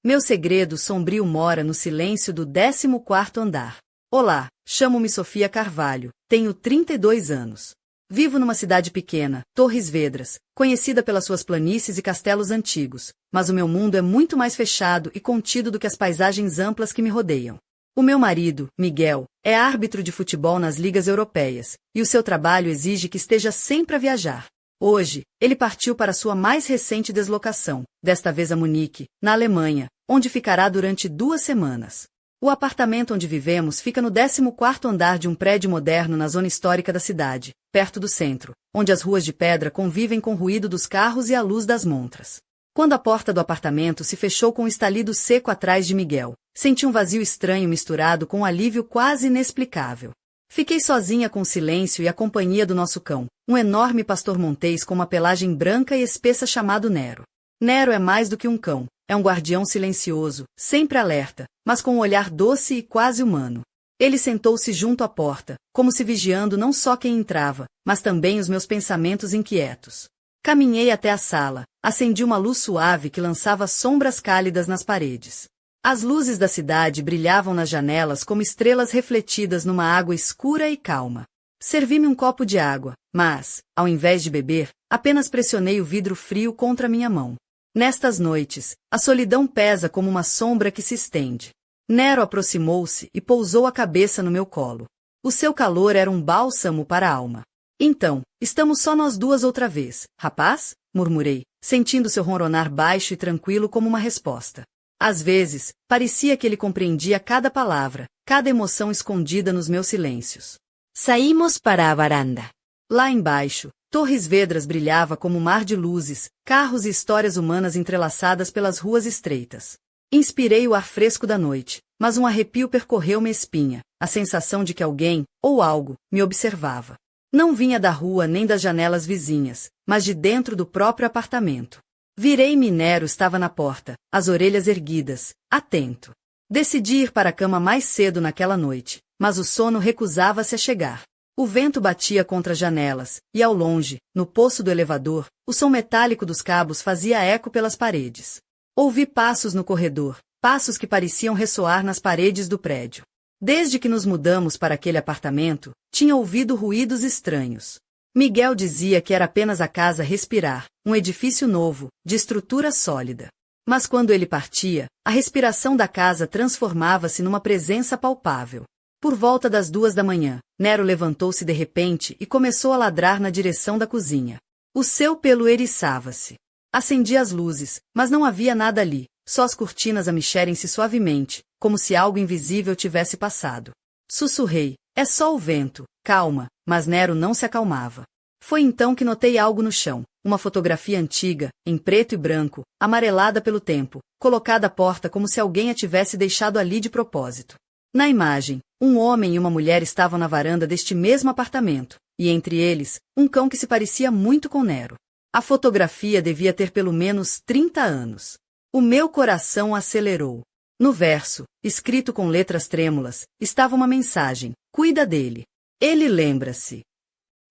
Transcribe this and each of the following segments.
Meu segredo sombrio mora no silêncio do 14º andar. Olá, chamo-me Sofia Carvalho, tenho 32 anos. Vivo numa cidade pequena, Torres Vedras, conhecida pelas suas planícies e castelos antigos, mas o meu mundo é muito mais fechado e contido do que as paisagens amplas que me rodeiam. O meu marido, Miguel, é árbitro de futebol nas ligas europeias, e o seu trabalho exige que esteja sempre a viajar. Hoje, ele partiu para sua mais recente deslocação, desta vez a Munique, na Alemanha, onde ficará durante 2 semanas. O apartamento onde vivemos fica no 14º andar de um prédio moderno na zona histórica da cidade, perto do centro, onde as ruas de pedra convivem com o ruído dos carros e a luz das montras. Quando a porta do apartamento se fechou com um estalido seco atrás de Miguel, senti um vazio estranho misturado com um alívio quase inexplicável. Fiquei sozinha com o silêncio e a companhia do nosso cão, um enorme pastor montês com uma pelagem branca e espessa chamado Nero. Nero é mais do que um cão, é um guardião silencioso, sempre alerta, mas com um olhar doce e quase humano. Ele sentou-se junto à porta, como se vigiando não só quem entrava, mas também os meus pensamentos inquietos. Caminhei até a sala, acendi uma luz suave que lançava sombras cálidas nas paredes. As luzes da cidade brilhavam nas janelas como estrelas refletidas numa água escura e calma. Servi-me um copo de água, mas, ao invés de beber, apenas pressionei o vidro frio contra minha mão. Nestas noites, a solidão pesa como uma sombra que se estende. Nero aproximou-se e pousou a cabeça no meu colo. O seu calor era um bálsamo para a alma. Então, estamos só nós duas outra vez, rapaz? Murmurei, sentindo seu ronronar baixo e tranquilo como uma resposta. Às vezes, parecia que ele compreendia cada palavra, cada emoção escondida nos meus silêncios. Saímos para a varanda. Lá embaixo, Torres Vedras brilhava como um mar de luzes, carros e histórias humanas entrelaçadas pelas ruas estreitas. Inspirei o ar fresco da noite, mas um arrepio percorreu minha espinha, a sensação de que alguém, ou algo, me observava. Não vinha da rua nem das janelas vizinhas, mas de dentro do próprio apartamento. Virei-me e Nero estava na porta, as orelhas erguidas, atento. Decidi ir para a cama mais cedo naquela noite, mas o sono recusava-se a chegar. O vento batia contra as janelas, e ao longe, no poço do elevador, o som metálico dos cabos fazia eco pelas paredes. Ouvi passos no corredor, passos que pareciam ressoar nas paredes do prédio. Desde que nos mudamos para aquele apartamento, tinha ouvido ruídos estranhos. Miguel dizia que era apenas a casa respirar, um edifício novo, de estrutura sólida. Mas quando ele partia, a respiração da casa transformava-se numa presença palpável. Por volta das 2 da manhã, Nero levantou-se de repente e começou a ladrar na direção da cozinha. O seu pelo eriçava-se. Acendi as luzes, mas não havia nada ali, só as cortinas a mexerem-se suavemente, como se algo invisível tivesse passado. Sussurrei, é só o vento, calma, mas Nero não se acalmava. Foi então que notei algo no chão, uma fotografia antiga, em preto e branco, amarelada pelo tempo, colocada à porta como se alguém a tivesse deixado ali de propósito. Na imagem, um homem e uma mulher estavam na varanda deste mesmo apartamento, e entre eles, um cão que se parecia muito com Nero. A fotografia devia ter pelo menos 30 anos. O meu coração acelerou. No verso, escrito com letras trêmulas, estava uma mensagem: cuida dele. Ele lembra-se.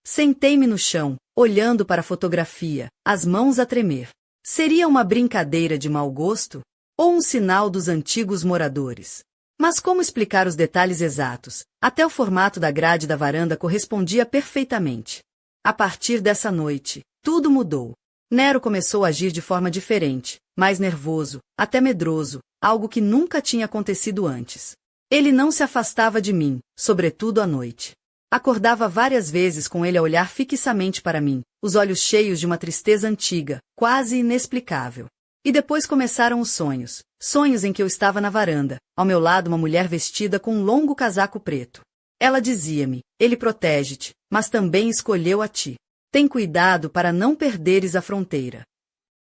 Sentei-me no chão, olhando para a fotografia, as mãos a tremer. Seria uma brincadeira de mau gosto? Ou um sinal dos antigos moradores? Mas como explicar os detalhes exatos? Até o formato da grade da varanda correspondia perfeitamente. A partir dessa noite, tudo mudou. Nero começou a agir de forma diferente, mais nervoso, até medroso, algo que nunca tinha acontecido antes. Ele não se afastava de mim, sobretudo à noite. Acordava várias vezes com ele a olhar fixamente para mim, os olhos cheios de uma tristeza antiga, quase inexplicável. E depois começaram os sonhos, sonhos em que eu estava na varanda, ao meu lado uma mulher vestida com um longo casaco preto. Ela dizia-me, ele protege-te, mas também escolheu a ti. Tem cuidado para não perderes a fronteira.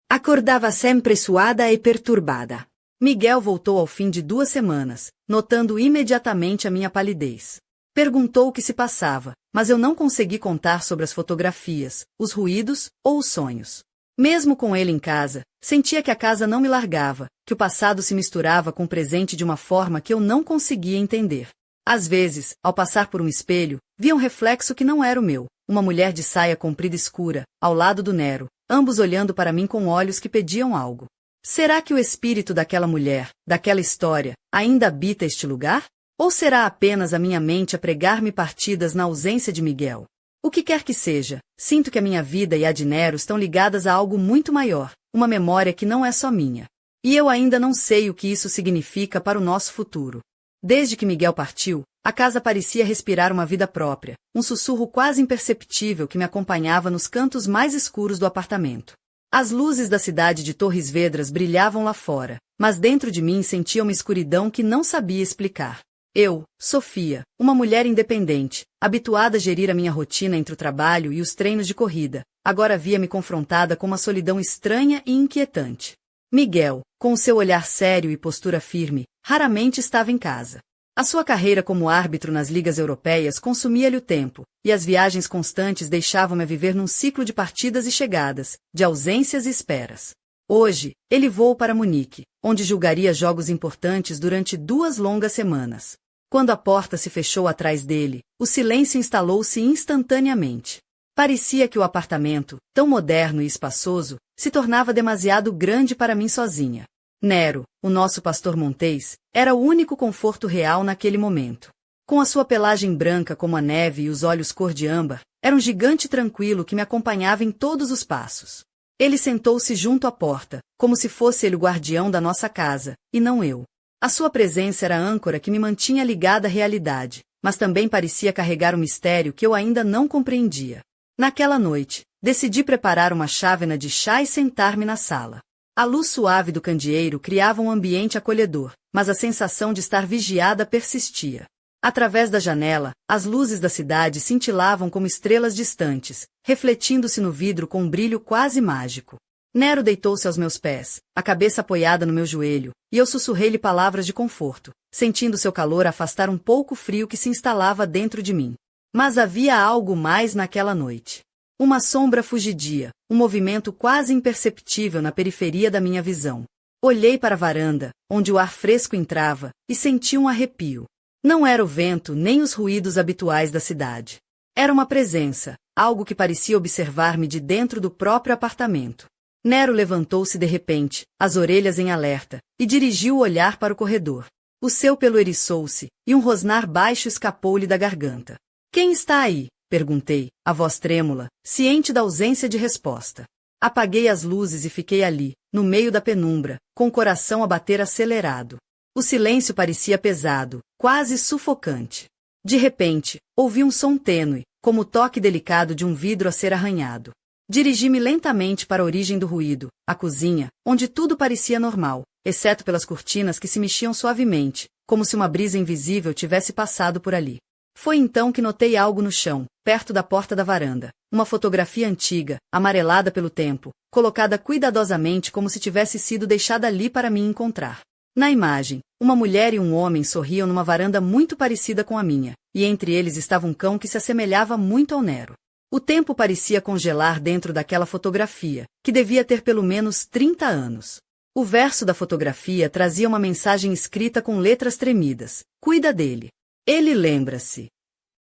Acordava sempre suada e perturbada. Miguel voltou ao fim de 2 semanas, notando imediatamente a minha palidez. Perguntou o que se passava, mas eu não consegui contar sobre as fotografias, os ruídos ou os sonhos. Mesmo com ele em casa, sentia que a casa não me largava, que o passado se misturava com o presente de uma forma que eu não conseguia entender. Às vezes, ao passar por um espelho, via um reflexo que não era o meu, uma mulher de saia comprida escura, ao lado do Nero, ambos olhando para mim com olhos que pediam algo. Será que o espírito daquela mulher, daquela história, ainda habita este lugar? Ou será apenas a minha mente a pregar-me partidas na ausência de Miguel? O que quer que seja, sinto que a minha vida e a de Nero estão ligadas a algo muito maior, uma memória que não é só minha. E eu ainda não sei o que isso significa para o nosso futuro. Desde que Miguel partiu, a casa parecia respirar uma vida própria, um sussurro quase imperceptível que me acompanhava nos cantos mais escuros do apartamento. As luzes da cidade de Torres Vedras brilhavam lá fora, mas dentro de mim sentia uma escuridão que não sabia explicar. Eu, Sofia, uma mulher independente, habituada a gerir a minha rotina entre o trabalho e os treinos de corrida, agora via-me confrontada com uma solidão estranha e inquietante. Miguel, com o seu olhar sério e postura firme, raramente estava em casa. A sua carreira como árbitro nas ligas europeias consumia-lhe o tempo, e as viagens constantes deixavam-me viver num ciclo de partidas e chegadas, de ausências e esperas. Hoje, ele voou para Munique, onde julgaria jogos importantes durante 2 longas semanas. Quando a porta se fechou atrás dele, o silêncio instalou-se instantaneamente. Parecia que o apartamento, tão moderno e espaçoso, se tornava demasiado grande para mim sozinha. Nero, o nosso pastor montês, era o único conforto real naquele momento. Com a sua pelagem branca como a neve e os olhos cor de âmbar, era um gigante tranquilo que me acompanhava em todos os passos. Ele sentou-se junto à porta, como se fosse ele o guardião da nossa casa, e não eu. A sua presença era a âncora que me mantinha ligada à realidade, mas também parecia carregar um mistério que eu ainda não compreendia. Naquela noite, decidi preparar uma chávena de chá e sentar-me na sala. A luz suave do candeeiro criava um ambiente acolhedor, mas a sensação de estar vigiada persistia. Através da janela, as luzes da cidade cintilavam como estrelas distantes, refletindo-se no vidro com um brilho quase mágico. Nero deitou-se aos meus pés, a cabeça apoiada no meu joelho, e eu sussurrei-lhe palavras de conforto, sentindo seu calor afastar um pouco o frio que se instalava dentro de mim. Mas havia algo mais naquela noite. Uma sombra fugidia, um movimento quase imperceptível na periferia da minha visão. Olhei para a varanda, onde o ar fresco entrava, e senti um arrepio. Não era o vento nem os ruídos habituais da cidade. Era uma presença, algo que parecia observar-me de dentro do próprio apartamento. Nero levantou-se de repente, as orelhas em alerta, e dirigiu o olhar para o corredor. O seu pelo eriçou-se, e um rosnar baixo escapou-lhe da garganta. — Quem está aí? Perguntei, a voz trêmula, ciente da ausência de resposta. Apaguei as luzes e fiquei ali, no meio da penumbra, com o coração a bater acelerado. O silêncio parecia pesado, quase sufocante. De repente, ouvi um som tênue, como o toque delicado de um vidro a ser arranhado. Dirigi-me lentamente para a origem do ruído, a cozinha, onde tudo parecia normal, exceto pelas cortinas que se mexiam suavemente, como se uma brisa invisível tivesse passado por ali. Foi então que notei algo no chão, perto da porta da varanda. Uma fotografia antiga, amarelada pelo tempo, colocada cuidadosamente como se tivesse sido deixada ali para me encontrar. Na imagem, uma mulher e um homem sorriam numa varanda muito parecida com a minha, e entre eles estava um cão que se assemelhava muito ao Nero. O tempo parecia congelar dentro daquela fotografia, que devia ter pelo menos 30 anos. O verso da fotografia trazia uma mensagem escrita com letras tremidas: "Cuida dele. Ele lembra-se."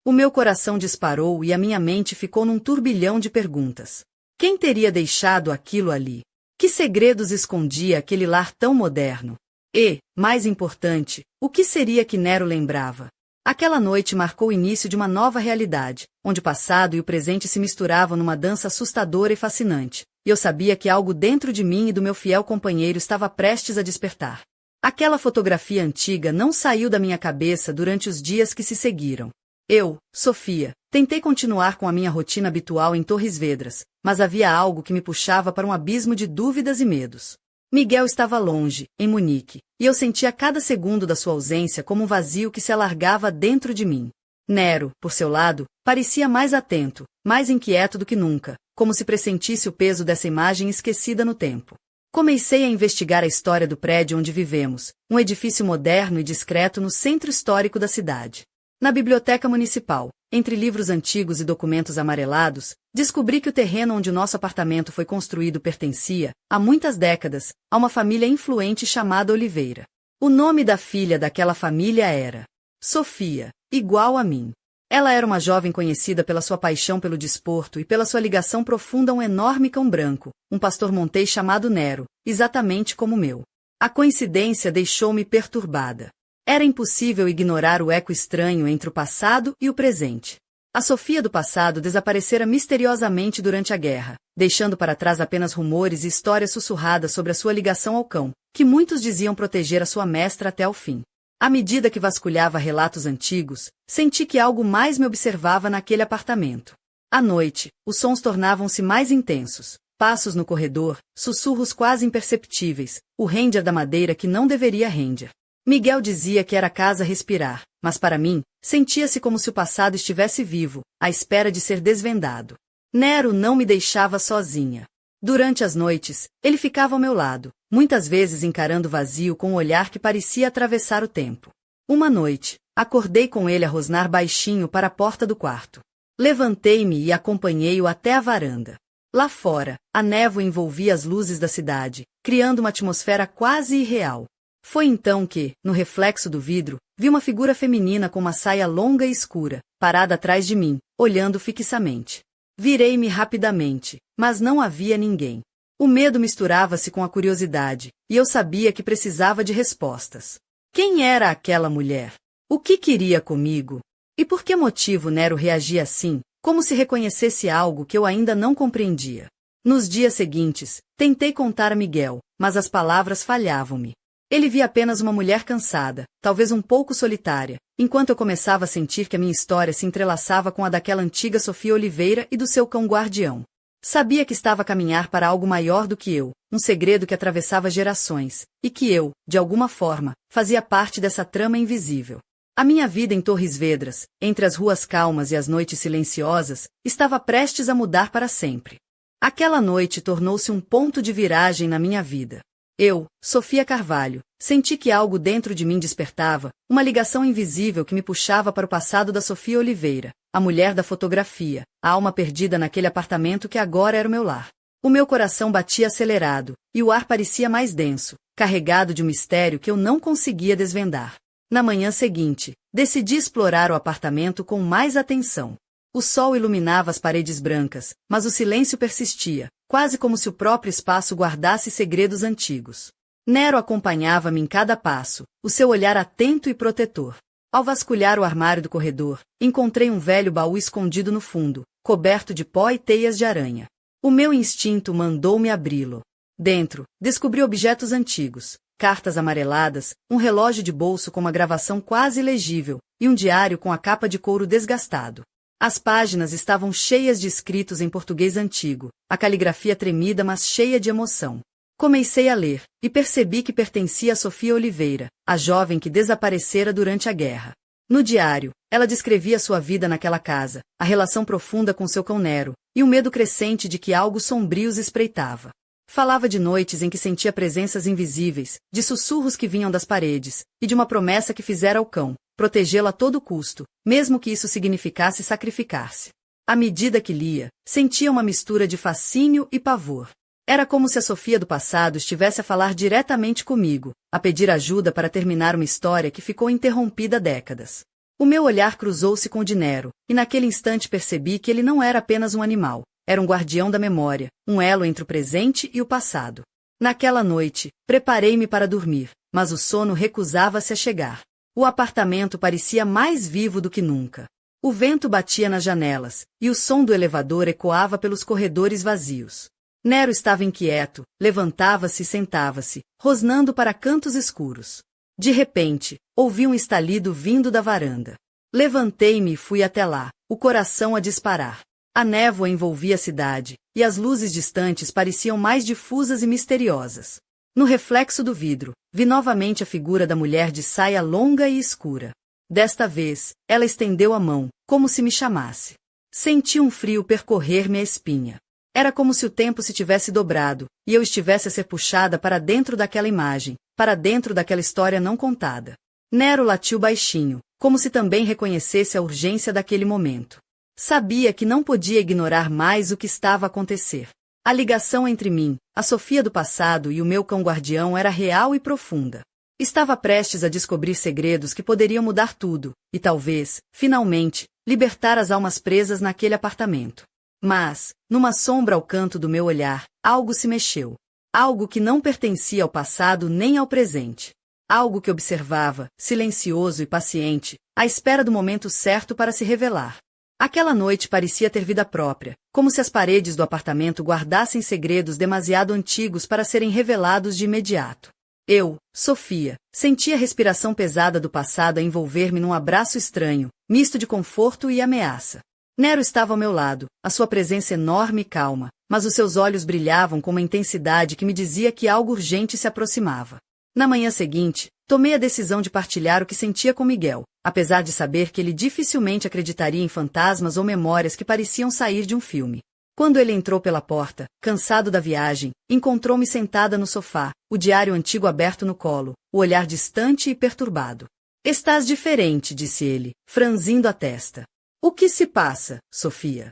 O meu coração disparou e a minha mente ficou num turbilhão de perguntas. Quem teria deixado aquilo ali? Que segredos escondia aquele lar tão moderno? E, mais importante, o que seria que Nero lembrava? Aquela noite marcou o início de uma nova realidade, onde o passado e o presente se misturavam numa dança assustadora e fascinante, e eu sabia que algo dentro de mim e do meu fiel companheiro estava prestes a despertar. Aquela fotografia antiga não saiu da minha cabeça durante os dias que se seguiram. Eu, Sofia, tentei continuar com a minha rotina habitual em Torres Vedras, mas havia algo que me puxava para um abismo de dúvidas e medos. Miguel estava longe, em Munique, e eu sentia cada segundo da sua ausência como um vazio que se alargava dentro de mim. Nero, por seu lado, parecia mais atento, mais inquieto do que nunca, como se pressentisse o peso dessa imagem esquecida no tempo. Comecei a investigar a história do prédio onde vivemos, um edifício moderno e discreto no centro histórico da cidade. Na biblioteca municipal, entre livros antigos e documentos amarelados, descobri que o terreno onde o nosso apartamento foi construído pertencia, há muitas décadas, a uma família influente chamada Oliveira. O nome da filha daquela família era Sofia, igual a mim. Ela era uma jovem conhecida pela sua paixão pelo desporto e pela sua ligação profunda a um enorme cão branco, um pastor montês chamado Nero, exatamente como o meu. A coincidência deixou-me perturbada. Era impossível ignorar o eco estranho entre o passado e o presente. A Sofia do passado desaparecera misteriosamente durante a guerra, deixando para trás apenas rumores e histórias sussurradas sobre a sua ligação ao cão, que muitos diziam proteger a sua mestra até o fim. À medida que vasculhava relatos antigos, senti que algo mais me observava naquele apartamento. À noite, os sons tornavam-se mais intensos. Passos no corredor, sussurros quase imperceptíveis, o render da madeira que não deveria render. Miguel dizia que era a casa respirar, mas para mim, sentia-se como se o passado estivesse vivo, à espera de ser desvendado. Nero não me deixava sozinha. Durante as noites, ele ficava ao meu lado, muitas vezes encarando o vazio com um olhar que parecia atravessar o tempo. Uma noite, acordei com ele a rosnar baixinho para a porta do quarto. Levantei-me e acompanhei-o até a varanda. Lá fora, a névoa envolvia as luzes da cidade, criando uma atmosfera quase irreal. Foi então que, no reflexo do vidro, vi uma figura feminina com uma saia longa e escura, parada atrás de mim, olhando fixamente. Virei-me rapidamente, mas não havia ninguém. O medo misturava-se com a curiosidade, e eu sabia que precisava de respostas. Quem era aquela mulher? O que queria comigo? E por que motivo Nero reagia assim, como se reconhecesse algo que eu ainda não compreendia? Nos dias seguintes, tentei contar a Miguel, mas as palavras falhavam-me. Ele via apenas uma mulher cansada, talvez um pouco solitária, enquanto eu começava a sentir que a minha história se entrelaçava com a daquela antiga Sofia Oliveira e do seu cão guardião. Sabia que estava a caminhar para algo maior do que eu, um segredo que atravessava gerações, e que eu, de alguma forma, fazia parte dessa trama invisível. A minha vida em Torres Vedras, entre as ruas calmas e as noites silenciosas, estava prestes a mudar para sempre. Aquela noite tornou-se um ponto de viragem na minha vida. Eu, Sofia Carvalho, senti que algo dentro de mim despertava, uma ligação invisível que me puxava para o passado da Sofia Oliveira, a mulher da fotografia, a alma perdida naquele apartamento que agora era o meu lar. O meu coração batia acelerado, e o ar parecia mais denso, carregado de um mistério que eu não conseguia desvendar. Na manhã seguinte, decidi explorar o apartamento com mais atenção. O sol iluminava as paredes brancas, mas o silêncio persistia, quase como se o próprio espaço guardasse segredos antigos. Nero acompanhava-me em cada passo, o seu olhar atento e protetor. Ao vasculhar o armário do corredor, encontrei um velho baú escondido no fundo, coberto de pó e teias de aranha. O meu instinto mandou-me abri-lo. Dentro, descobri objetos antigos, cartas amareladas, um relógio de bolso com uma gravação quase legível, e um diário com a capa de couro desgastado. As páginas estavam cheias de escritos em português antigo, a caligrafia tremida mas cheia de emoção. Comecei a ler, e percebi que pertencia a Sofia Oliveira, a jovem que desaparecera durante a guerra. No diário, ela descrevia sua vida naquela casa, a relação profunda com seu cão Nero, e o medo crescente de que algo sombrio os espreitava. Falava de noites em que sentia presenças invisíveis, de sussurros que vinham das paredes, e de uma promessa que fizera ao cão, protegê-lo a todo custo, mesmo que isso significasse sacrificar-se. À medida que lia, sentia uma mistura de fascínio e pavor. Era como se a Sofia do passado estivesse a falar diretamente comigo, a pedir ajuda para terminar uma história que ficou interrompida há décadas. O meu olhar cruzou-se com o de Nero, e naquele instante percebi que ele não era apenas um animal, era um guardião da memória, um elo entre o presente e o passado. Naquela noite, preparei-me para dormir, mas o sono recusava-se a chegar. O apartamento parecia mais vivo do que nunca. O vento batia nas janelas, e o som do elevador ecoava pelos corredores vazios. Nero estava inquieto, levantava-se e sentava-se, rosnando para cantos escuros. De repente, ouvi um estalido vindo da varanda. Levantei-me e fui até lá, o coração a disparar. A névoa envolvia a cidade, e as luzes distantes pareciam mais difusas e misteriosas. No reflexo do vidro, vi novamente a figura da mulher de saia longa e escura. Desta vez, ela estendeu a mão, como se me chamasse. Senti um frio percorrer-me a espinha. Era como se o tempo se tivesse dobrado, e eu estivesse a ser puxada para dentro daquela imagem, para dentro daquela história não contada. Nero latiu baixinho, como se também reconhecesse a urgência daquele momento. Sabia que não podia ignorar mais o que estava a acontecer. A ligação entre mim, a Sofia do passado e o meu cão guardião era real e profunda. Estava prestes a descobrir segredos que poderiam mudar tudo, e talvez, finalmente, libertar as almas presas naquele apartamento. Mas, numa sombra ao canto do meu olhar, algo se mexeu. Algo que não pertencia ao passado nem ao presente. Algo que observava, silencioso e paciente, à espera do momento certo para se revelar. Aquela noite parecia ter vida própria, como se as paredes do apartamento guardassem segredos demasiado antigos para serem revelados de imediato. Eu, Sofia, senti a respiração pesada do passado a envolver-me num abraço estranho, misto de conforto e ameaça. Nero estava ao meu lado, a sua presença enorme e calma, mas os seus olhos brilhavam com uma intensidade que me dizia que algo urgente se aproximava. Na manhã seguinte, tomei a decisão de partilhar o que sentia com Miguel, apesar de saber que ele dificilmente acreditaria em fantasmas ou memórias que pareciam sair de um filme. Quando ele entrou pela porta, cansado da viagem, encontrou-me sentada no sofá, o diário antigo aberto no colo, o olhar distante e perturbado. "Estás diferente", disse ele, franzindo a testa. "O que se passa, Sofia?"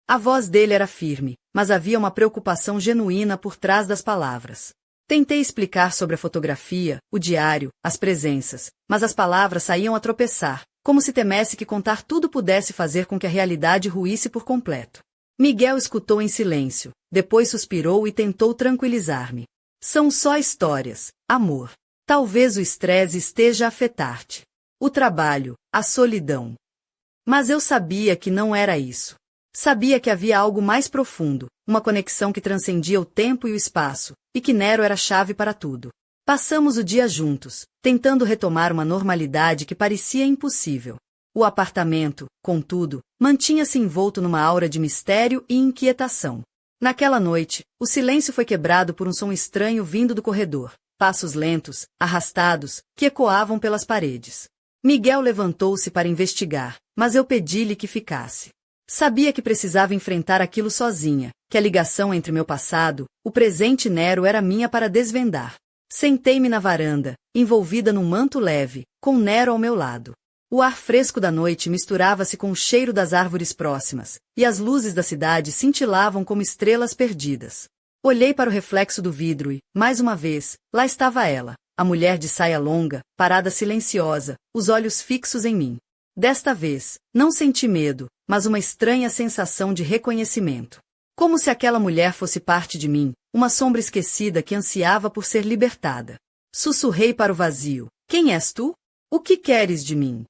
A voz dele era firme, mas havia uma preocupação genuína por trás das palavras. Tentei explicar sobre a fotografia, o diário, as presenças, mas as palavras saíam a tropeçar, como se temesse que contar tudo pudesse fazer com que a realidade ruísse por completo. Miguel escutou em silêncio, depois suspirou e tentou tranquilizar-me. "São só histórias, amor. Talvez o estresse esteja a afetar-te. O trabalho, a solidão." Mas eu sabia que não era isso. Sabia que havia algo mais profundo, uma conexão que transcendia o tempo e o espaço, e que Nero era a chave para tudo. Passamos o dia juntos, tentando retomar uma normalidade que parecia impossível. O apartamento, contudo, mantinha-se envolto numa aura de mistério e inquietação. Naquela noite, o silêncio foi quebrado por um som estranho vindo do corredor, passos lentos, arrastados, que ecoavam pelas paredes. Miguel levantou-se para investigar, mas eu pedi-lhe que ficasse. Sabia que precisava enfrentar aquilo sozinha, que a ligação entre meu passado, o presente e Nero era minha para desvendar. Sentei-me na varanda, envolvida num manto leve, com Nero ao meu lado. O ar fresco da noite misturava-se com o cheiro das árvores próximas, e as luzes da cidade cintilavam como estrelas perdidas. Olhei para o reflexo do vidro e, mais uma vez, lá estava ela, a mulher de saia longa, parada silenciosa, os olhos fixos em mim. Desta vez, não senti medo, mas uma estranha sensação de reconhecimento. Como se aquela mulher fosse parte de mim, uma sombra esquecida que ansiava por ser libertada. Sussurrei para o vazio: "Quem és tu? O que queres de mim?"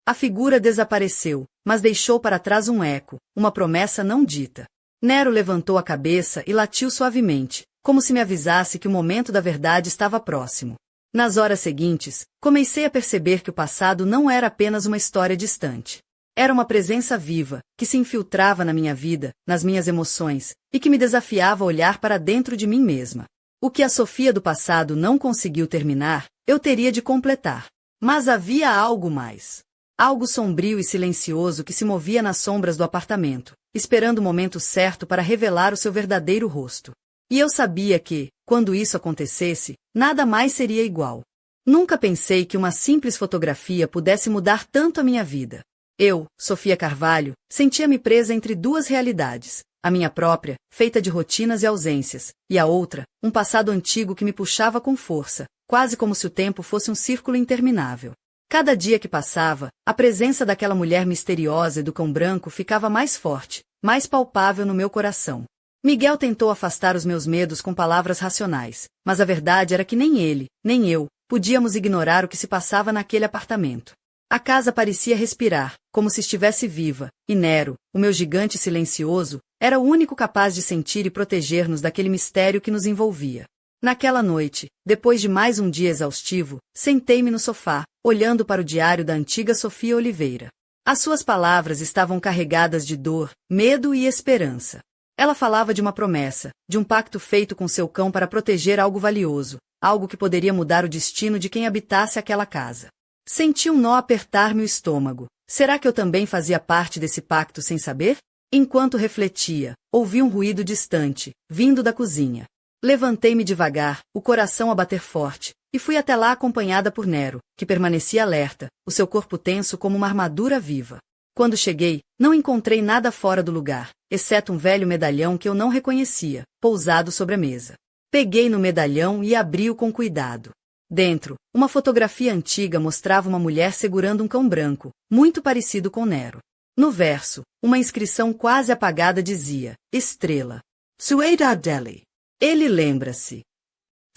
A figura desapareceu, mas deixou para trás um eco, uma promessa não dita. Nero levantou a cabeça e latiu suavemente, como se me avisasse que o momento da verdade estava próximo. Nas horas seguintes, comecei a perceber que o passado não era apenas uma história distante. Era uma presença viva, que se infiltrava na minha vida, nas minhas emoções, e que me desafiava a olhar para dentro de mim mesma. O que a Sofia do passado não conseguiu terminar, eu teria de completar. Mas havia algo mais. Algo sombrio e silencioso que se movia nas sombras do apartamento, esperando o momento certo para revelar o seu verdadeiro rosto. E eu sabia que, quando isso acontecesse, nada mais seria igual. Nunca pensei que uma simples fotografia pudesse mudar tanto a minha vida. Eu, Sofia Carvalho, sentia-me presa entre duas realidades, a minha própria, feita de rotinas e ausências, e a outra, um passado antigo que me puxava com força, quase como se o tempo fosse um círculo interminável. Cada dia que passava, a presença daquela mulher misteriosa e do cão branco ficava mais forte, mais palpável no meu coração. Miguel tentou afastar os meus medos com palavras racionais, mas a verdade era que nem ele, nem eu, podíamos ignorar o que se passava naquele apartamento. A casa parecia respirar, como se estivesse viva, e Nero, o meu gigante silencioso, era o único capaz de sentir e proteger-nos daquele mistério que nos envolvia. Naquela noite, depois de mais um dia exaustivo, sentei-me no sofá, olhando para o diário da antiga Sofia Oliveira. As suas palavras estavam carregadas de dor, medo e esperança. Ela falava de uma promessa, de um pacto feito com seu cão para proteger algo valioso, algo que poderia mudar o destino de quem habitasse aquela casa. Senti um nó apertar-me o estômago. Será que eu também fazia parte desse pacto sem saber? Enquanto refletia, ouvi um ruído distante, vindo da cozinha. Levantei-me devagar, o coração a bater forte, e fui até lá acompanhada por Nero, que permanecia alerta, o seu corpo tenso como uma armadura viva. Quando cheguei, não encontrei nada fora do lugar, exceto um velho medalhão que eu não reconhecia, pousado sobre a mesa. Peguei no medalhão e abri-o com cuidado. Dentro, uma fotografia antiga mostrava uma mulher segurando um cão branco, muito parecido com Nero. No verso, uma inscrição quase apagada dizia: Estrela. Sueda Deli. Ele lembra-se.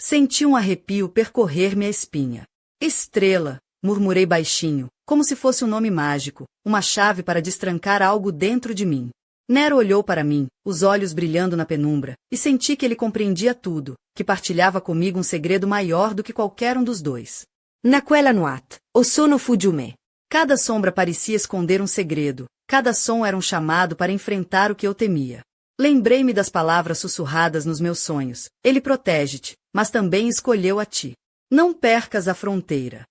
Senti um arrepio percorrer-me a espinha. Estrela, murmurei baixinho, como se fosse um nome mágico, uma chave para destrancar algo dentro de mim. Nero olhou para mim, os olhos brilhando na penumbra, e senti que ele compreendia tudo, que partilhava comigo um segredo maior do que qualquer um dos dois. Naquela noite, o sono fugiu-me. Cada sombra parecia esconder um segredo, cada som era um chamado para enfrentar o que eu temia. Lembrei-me das palavras sussurradas nos meus sonhos. Ele protege-te, mas também escolheu a ti. Não percas a fronteira.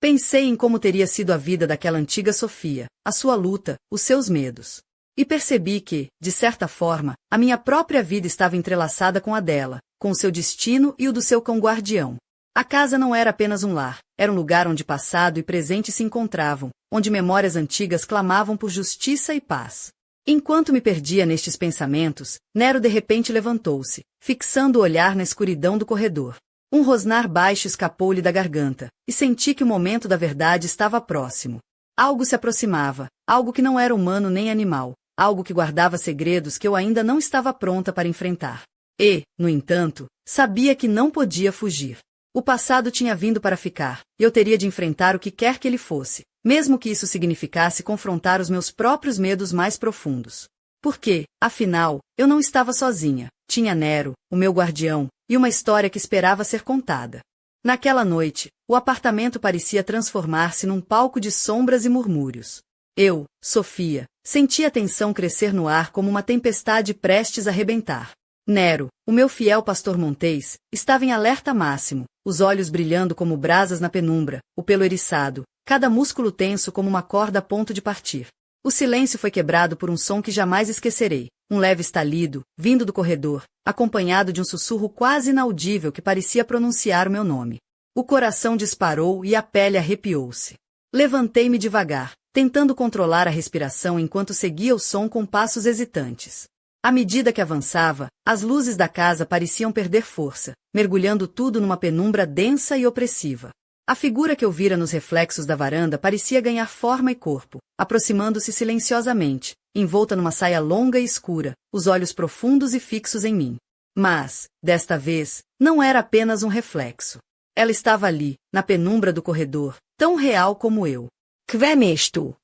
Pensei em como teria sido a vida daquela antiga Sofia, a sua luta, os seus medos. E percebi que, de certa forma, a minha própria vida estava entrelaçada com a dela, com o seu destino e o do seu cão guardião. A casa não era apenas um lar, era um lugar onde passado e presente se encontravam, onde memórias antigas clamavam por justiça e paz. Enquanto me perdia nestes pensamentos, Nero de repente levantou-se, fixando o olhar na escuridão do corredor. Um rosnar baixo escapou-lhe da garganta, e senti que o momento da verdade estava próximo. Algo se aproximava, algo que não era humano nem animal, algo que guardava segredos que eu ainda não estava pronta para enfrentar. E, no entanto, sabia que não podia fugir. O passado tinha vindo para ficar, e eu teria de enfrentar o que quer que ele fosse, mesmo que isso significasse confrontar os meus próprios medos mais profundos. Porque, afinal, eu não estava sozinha, tinha Nero, o meu guardião, e uma história que esperava ser contada. Naquela noite, o apartamento parecia transformar-se num palco de sombras e murmúrios. Eu, Sofia, senti a tensão crescer no ar como uma tempestade prestes a rebentar. Nero, o meu fiel pastor montês, estava em alerta máximo, os olhos brilhando como brasas na penumbra, o pelo eriçado, cada músculo tenso como uma corda a ponto de partir. O silêncio foi quebrado por um som que jamais esquecerei, um leve estalido, vindo do corredor, acompanhado de um sussurro quase inaudível que parecia pronunciar o meu nome. O coração disparou e a pele arrepiou-se. Levantei-me devagar, tentando controlar a respiração enquanto seguia o som com passos hesitantes. À medida que avançava, as luzes da casa pareciam perder força, mergulhando tudo numa penumbra densa e opressiva. A figura que eu vira nos reflexos da varanda parecia ganhar forma e corpo, aproximando-se silenciosamente, envolta numa saia longa e escura, os olhos profundos e fixos em mim. Mas, desta vez, não era apenas um reflexo. Ela estava ali, na penumbra do corredor, tão real como eu. Que vem tu?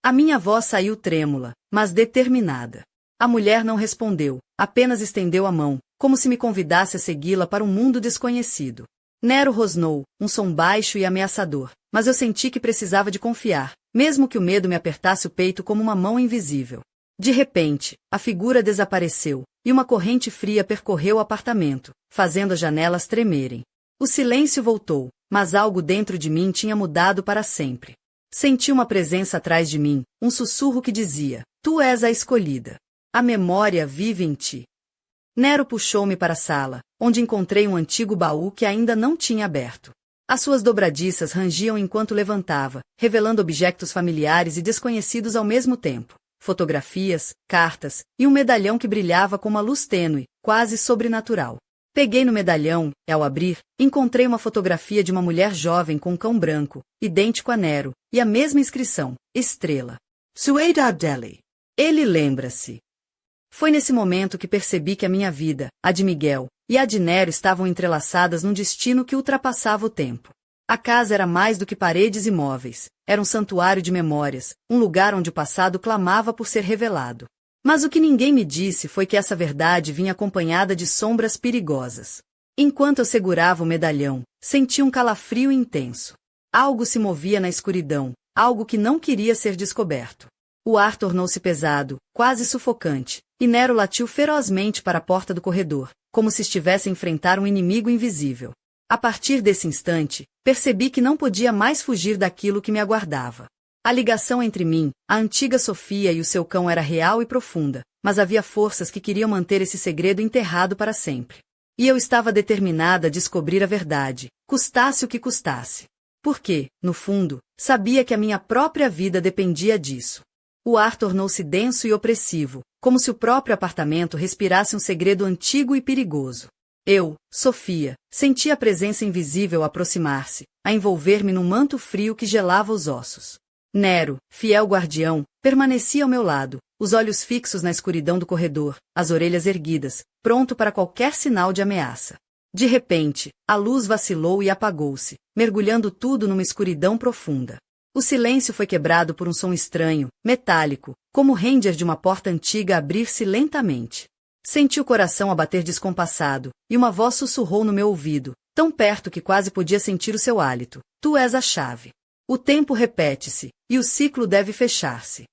A minha voz saiu trêmula, mas determinada. A mulher não respondeu, apenas estendeu a mão, como se me convidasse a segui-la para um mundo desconhecido. Nero rosnou, um som baixo e ameaçador, mas eu senti que precisava de confiar, mesmo que o medo me apertasse o peito como uma mão invisível. De repente, a figura desapareceu, e uma corrente fria percorreu o apartamento, fazendo as janelas tremerem. O silêncio voltou, mas algo dentro de mim tinha mudado para sempre. Senti uma presença atrás de mim, um sussurro que dizia: "Tu és a escolhida. A memória vive em ti." Nero puxou-me para a sala, onde encontrei um antigo baú que ainda não tinha aberto. As suas dobradiças rangiam enquanto levantava, revelando objetos familiares e desconhecidos ao mesmo tempo. Fotografias, cartas, e um medalhão que brilhava com uma luz tênue, quase sobrenatural. Peguei no medalhão, e ao abrir, encontrei uma fotografia de uma mulher jovem com um cão branco, idêntico a Nero, e a mesma inscrição: Estrela. Sueda Deli. Ele lembra-se. Foi nesse momento que percebi que a minha vida, a de Miguel, e a de Nero estavam entrelaçadas num destino que ultrapassava o tempo. A casa era mais do que paredes e móveis, era um santuário de memórias, um lugar onde o passado clamava por ser revelado. Mas o que ninguém me disse foi que essa verdade vinha acompanhada de sombras perigosas. Enquanto eu segurava o medalhão, senti um calafrio intenso. Algo se movia na escuridão, algo que não queria ser descoberto. O ar tornou-se pesado, quase sufocante, e Nero latiu ferozmente para a porta do corredor, como se estivesse a enfrentar um inimigo invisível. A partir desse instante, percebi que não podia mais fugir daquilo que me aguardava. A ligação entre mim, a antiga Sofia e o seu cão era real e profunda, mas havia forças que queriam manter esse segredo enterrado para sempre. E eu estava determinada a descobrir a verdade, custasse o que custasse. Porque, no fundo, sabia que a minha própria vida dependia disso. O ar tornou-se denso e opressivo, como se o próprio apartamento respirasse um segredo antigo e perigoso. Eu, Sofia, senti a presença invisível aproximar-se, a envolver-me num manto frio que gelava os ossos. Nero, fiel guardião, permanecia ao meu lado, os olhos fixos na escuridão do corredor, as orelhas erguidas, pronto para qualquer sinal de ameaça. De repente, a luz vacilou e apagou-se, mergulhando tudo numa escuridão profunda. O silêncio foi quebrado por um som estranho, metálico, como o ranger de uma porta antiga abrir-se lentamente. Senti o coração a bater descompassado, e uma voz sussurrou no meu ouvido, tão perto que quase podia sentir o seu hálito. Tu és a chave. O tempo repete-se, e o ciclo deve fechar-se.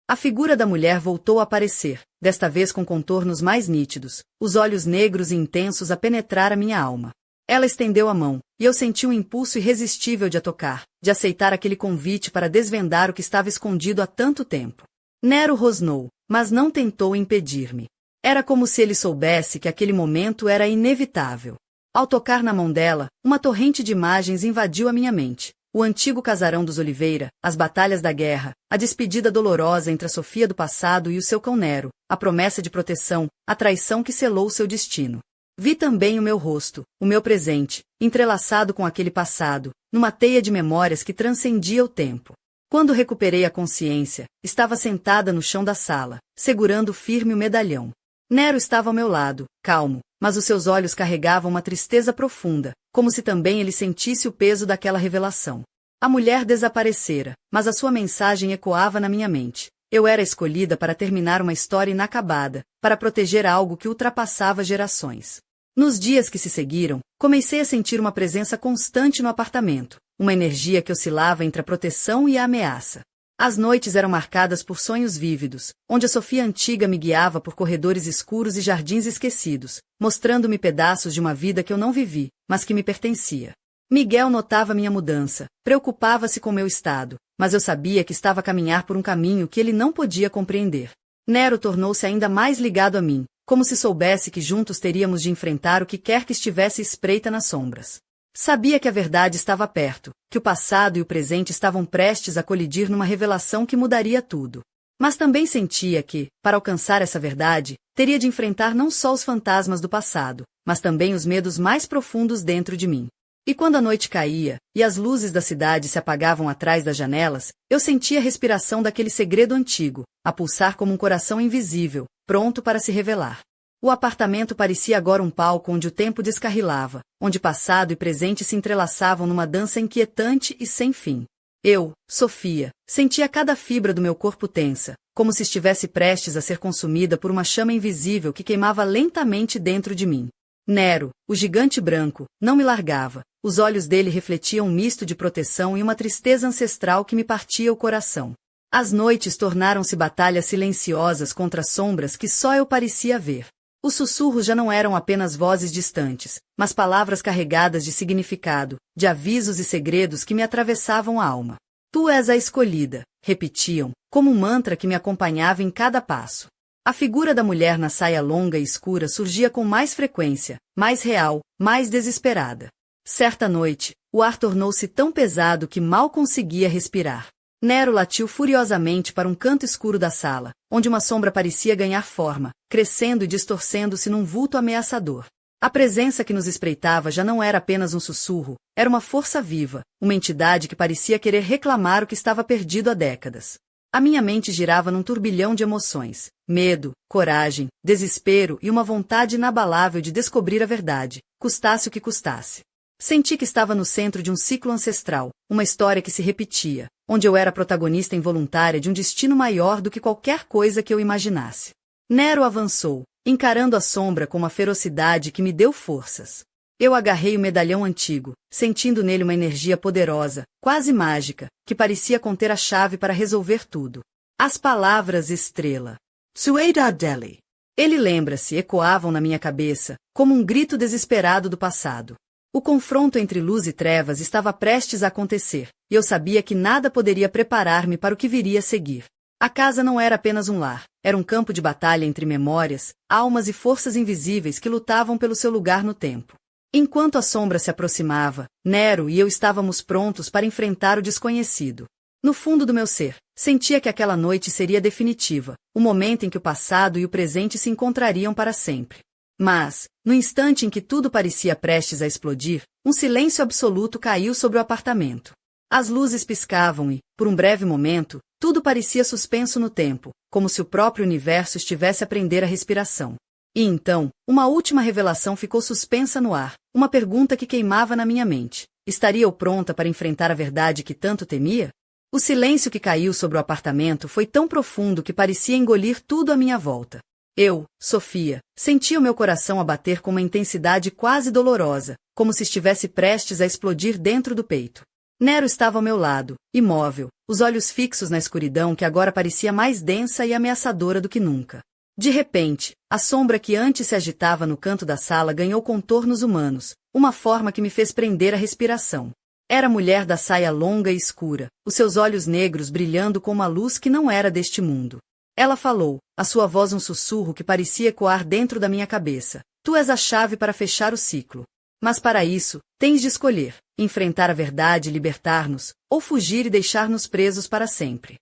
A figura da mulher voltou a aparecer, desta vez com contornos mais nítidos, os olhos negros e intensos a penetrar a minha alma. Ela estendeu a mão, e eu senti um impulso irresistível de a tocar, de aceitar aquele convite para desvendar o que estava escondido há tanto tempo. Nero rosnou, mas não tentou impedir-me. Era como se ele soubesse que aquele momento era inevitável. Ao tocar na mão dela, uma torrente de imagens invadiu a minha mente. O antigo casarão dos Oliveira, as batalhas da guerra, a despedida dolorosa entre a Sofia do passado e o seu cão Nero, a promessa de proteção, a traição que selou seu destino. Vi também o meu rosto, o meu presente, entrelaçado com aquele passado, numa teia de memórias que transcendia o tempo. Quando recuperei a consciência, estava sentada no chão da sala, segurando firme o medalhão. Nero estava ao meu lado, calmo, mas os seus olhos carregavam uma tristeza profunda, como se também ele sentisse o peso daquela revelação. A mulher desaparecera, mas a sua mensagem ecoava na minha mente. Eu era escolhida para terminar uma história inacabada, para proteger algo que ultrapassava gerações. Nos dias que se seguiram, comecei a sentir uma presença constante no apartamento, uma energia que oscilava entre a proteção e a ameaça. As noites eram marcadas por sonhos vívidos, onde a Sofia antiga me guiava por corredores escuros e jardins esquecidos, mostrando-me pedaços de uma vida que eu não vivi, mas que me pertencia. Miguel notava minha mudança, preocupava-se com meu estado, mas eu sabia que estava a caminhar por um caminho que ele não podia compreender. Nero tornou-se ainda mais ligado a mim, como se soubesse que juntos teríamos de enfrentar o que quer que estivesse espreita nas sombras. Sabia que a verdade estava perto, que o passado e o presente estavam prestes a colidir numa revelação que mudaria tudo. Mas também sentia que, para alcançar essa verdade, teria de enfrentar não só os fantasmas do passado, mas também os medos mais profundos dentro de mim. E quando a noite caía, e as luzes da cidade se apagavam atrás das janelas, eu sentia a respiração daquele segredo antigo, a pulsar como um coração invisível, pronto para se revelar. O apartamento parecia agora um palco onde o tempo descarrilava, onde passado e presente se entrelaçavam numa dança inquietante e sem fim. Eu, Sofia, sentia cada fibra do meu corpo tensa, como se estivesse prestes a ser consumida por uma chama invisível que queimava lentamente dentro de mim. Nero, o gigante branco, não me largava, os olhos dele refletiam um misto de proteção e uma tristeza ancestral que me partia o coração. As noites tornaram-se batalhas silenciosas contra sombras que só eu parecia ver. Os sussurros já não eram apenas vozes distantes, mas palavras carregadas de significado, de avisos e segredos que me atravessavam a alma. Tu és a escolhida, repetiam, como um mantra que me acompanhava em cada passo. A figura da mulher na saia longa e escura surgia com mais frequência, mais real, mais desesperada. Certa noite, o ar tornou-se tão pesado que mal conseguia respirar. Nero latiu furiosamente para um canto escuro da sala, onde uma sombra parecia ganhar forma, crescendo e distorcendo-se num vulto ameaçador. A presença que nos espreitava já não era apenas um sussurro, era uma força viva, uma entidade que parecia querer reclamar o que estava perdido há décadas. A minha mente girava num turbilhão de emoções, medo, coragem, desespero e uma vontade inabalável de descobrir a verdade, custasse o que custasse. Senti que estava no centro de um ciclo ancestral, uma história que se repetia, onde eu era protagonista involuntária de um destino maior do que qualquer coisa que eu imaginasse. Nero avançou, encarando a sombra com uma ferocidade que me deu forças. Eu agarrei o medalhão antigo, sentindo nele uma energia poderosa, quase mágica, que parecia conter a chave para resolver tudo. As palavras estrela. Sueda Deli. Ele lembra-se ecoavam na minha cabeça, como um grito desesperado do passado. O confronto entre luz e trevas estava prestes a acontecer, e eu sabia que nada poderia preparar-me para o que viria a seguir. A casa não era apenas um lar, era um campo de batalha entre memórias, almas e forças invisíveis que lutavam pelo seu lugar no tempo. Enquanto a sombra se aproximava, Nero e eu estávamos prontos para enfrentar o desconhecido. No fundo do meu ser, sentia que aquela noite seria definitiva, o momento em que o passado e o presente se encontrariam para sempre. Mas, no instante em que tudo parecia prestes a explodir, um silêncio absoluto caiu sobre o apartamento. As luzes piscavam e, por um breve momento, Tudo parecia suspenso no tempo, como se o próprio universo estivesse a prender a respiração. E então, uma última revelação ficou suspensa no ar, uma pergunta que queimava na minha mente. Estaria eu pronta para enfrentar a verdade que tanto temia? O silêncio que caiu sobre o apartamento foi tão profundo que parecia engolir tudo à minha volta. Eu, Sofia, sentia o meu coração a bater com uma intensidade quase dolorosa, como se estivesse prestes a explodir dentro do peito. Nero estava ao meu lado, imóvel, os olhos fixos na escuridão que agora parecia mais densa e ameaçadora do que nunca. De repente, a sombra que antes se agitava no canto da sala ganhou contornos humanos, uma forma que me fez prender a respiração. Era a mulher da saia longa e escura, os seus olhos negros brilhando com uma luz que não era deste mundo. Ela falou, a sua voz um sussurro que parecia ecoar dentro da minha cabeça. Tu és a chave para fechar o ciclo. Mas para isso, tens de escolher, enfrentar a verdade e libertar-nos, ou fugir e deixar-nos presos para sempre.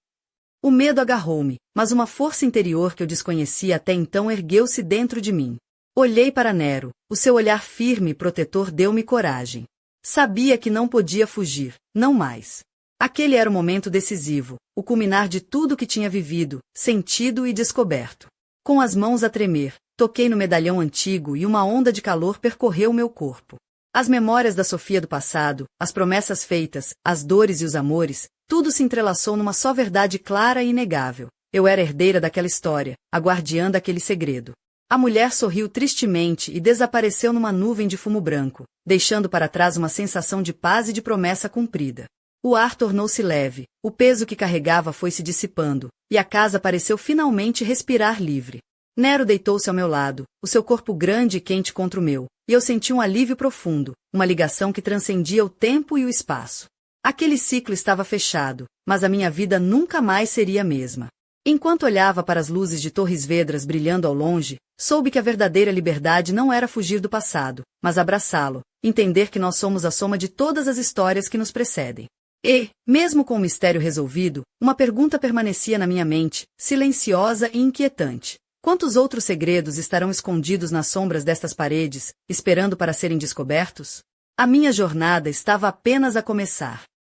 O medo agarrou-me, mas uma força interior que eu desconhecia até então ergueu-se dentro de mim. Olhei para Nero, o seu olhar firme e protetor deu-me coragem. Sabia que não podia fugir, não mais. Aquele era o momento decisivo, o culminar de tudo que tinha vivido, sentido e descoberto. Com as mãos a tremer, toquei no medalhão antigo e uma onda de calor percorreu meu corpo. As memórias da Sofia do passado, as promessas feitas, as dores e os amores, tudo se entrelaçou numa só verdade clara e inegável. Eu era herdeira daquela história, a guardiã daquele segredo. A mulher sorriu tristemente e desapareceu numa nuvem de fumo branco, deixando para trás uma sensação de paz e de promessa cumprida. O ar tornou-se leve, o peso que carregava foi se dissipando, e a casa pareceu finalmente respirar livre. Nero deitou-se ao meu lado, o seu corpo grande e quente contra o meu, e eu senti um alívio profundo, uma ligação que transcendia o tempo e o espaço. Aquele ciclo estava fechado, mas a minha vida nunca mais seria a mesma. Enquanto olhava para as luzes de Torres Vedras brilhando ao longe, soube que a verdadeira liberdade não era fugir do passado, mas abraçá-lo, entender que nós somos a soma de todas as histórias que nos precedem. E, mesmo com o mistério resolvido, uma pergunta permanecia na minha mente, silenciosa e inquietante. Quantos outros segredos estarão escondidos nas sombras destas paredes, esperando para serem descobertos? A minha jornada estava apenas a começar.